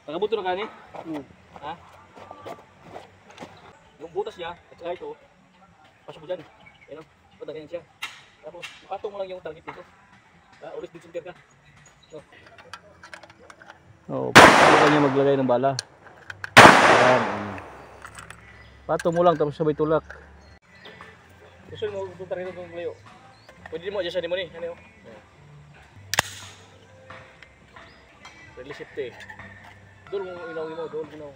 Nakabuto na kani? Ha? Yung butas niya, at saka ito, pasok mo dyan. Ayan o, ganyan siya. Tapos, ipatong mo lang yung target dito. Ulit din center ka. So. Paano niya maglagay ng bala? Ayan. Patong mo lang tapos sabay tulak. Gusto mo punta rin itong layo. Pwede mo, adjustan mo ni. Ano yun? Release safety. Doon mo inaw mo, doon inaw.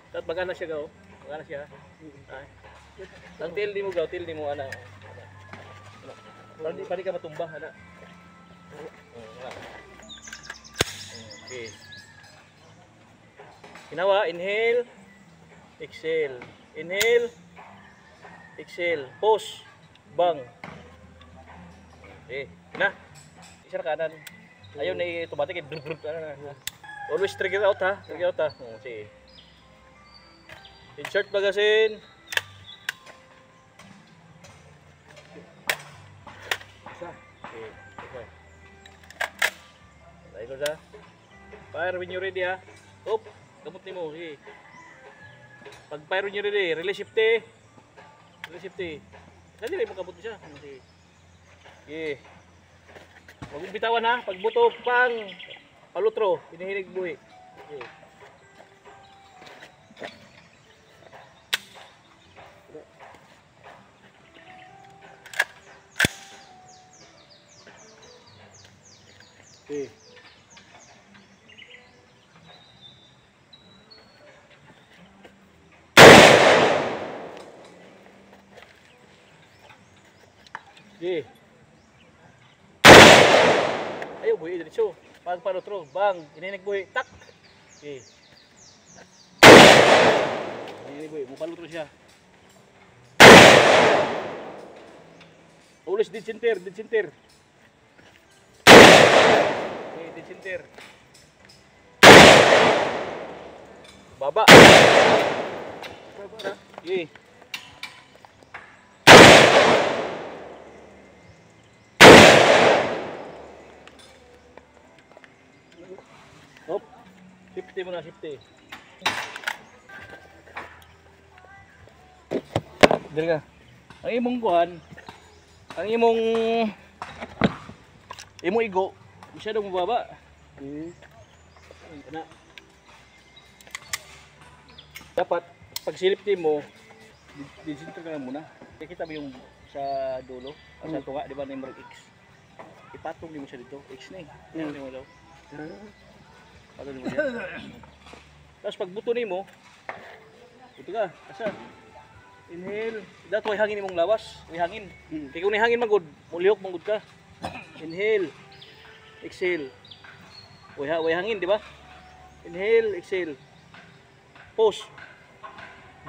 Tapos magana siya gaw. Magana siya. Ang tail di mo gaw, tail di mo ana. Pwede ka matumba, ana. Okay. Hinawa, inhale, exhale. Inhale, exhale. Pause, bang. Okay, na. Isa na kanan. Ayaw na automatic. Always trigger out ha. Trigger out ha. Okay. Insert magazine. Okay. Tayo na. Fire when you're ready ha. Hop. Gamot ni mo. Okay. Pag fire when you're ready, release safety. Release safety. Kasi rin mo kabot siya. Okay. Okay. Huwag mong bitawan ha. Pag buto, pang palutro. Hinihinig buhi. Okay. Okay. Okay. Ayaw buhi diretso. Pag palutro, bang, hinihinig buhi, tak. Okay. Hinihinig buhi, mupalutro siya. Ulis dead center, dead center. Okay, dead center. Baba. Baba na. Okay. Hop. 50 muna, 50. Dali ka. Ang imong kuhan, ang imong igo, masyadong mababa. Dapat, pag silip mo, disinter ka na muna. Kita mo yung sa dulo, sa tunga, di ba na yung X. Ipatong mo siya dito, X na eh. Yan mo daw. Patong mo siya. Tapos pag buto mo, ito ka, asa. Inhale. Dato ay hangin imong lawas, may hangin. Kaya kung hangin magud, mulihok magud ka. Inhale. Exhale. Way hangin, di ba? Inhale, exhale. Pause.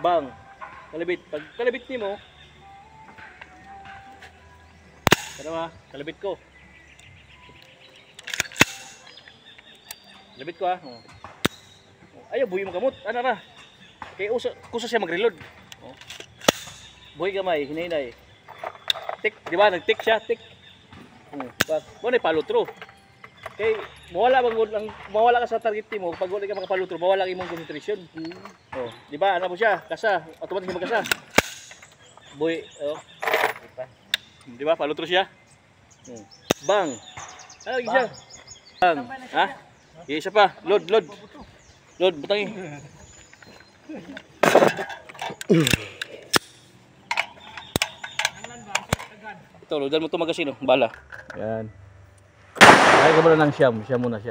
Bang. Kalabit. Pag kalabit nimo, kanawa, kalabit ko. Kalabit ko ha. Ayaw, buhi mo kamot. Ano na? Kaya kusa siya mag-reload. Buhay gamay, hinahinay. Tik, di ba? Nag-tik siya, tik. Muna palutro. Kay mawala ka sa target mo, pag wala ka makapalutro, mawala ka imong concentration. Di ba? Ano mo siya? Kasa, automatic magkasa. Buhay, di ba? Palutro siya. Bang. Ano lagi siya? Bang. Ha? Isa pa, load. Load, butangi. Ito, loadan mo ito magasin, bala. Yan. Ay ka muna ng siyam muna.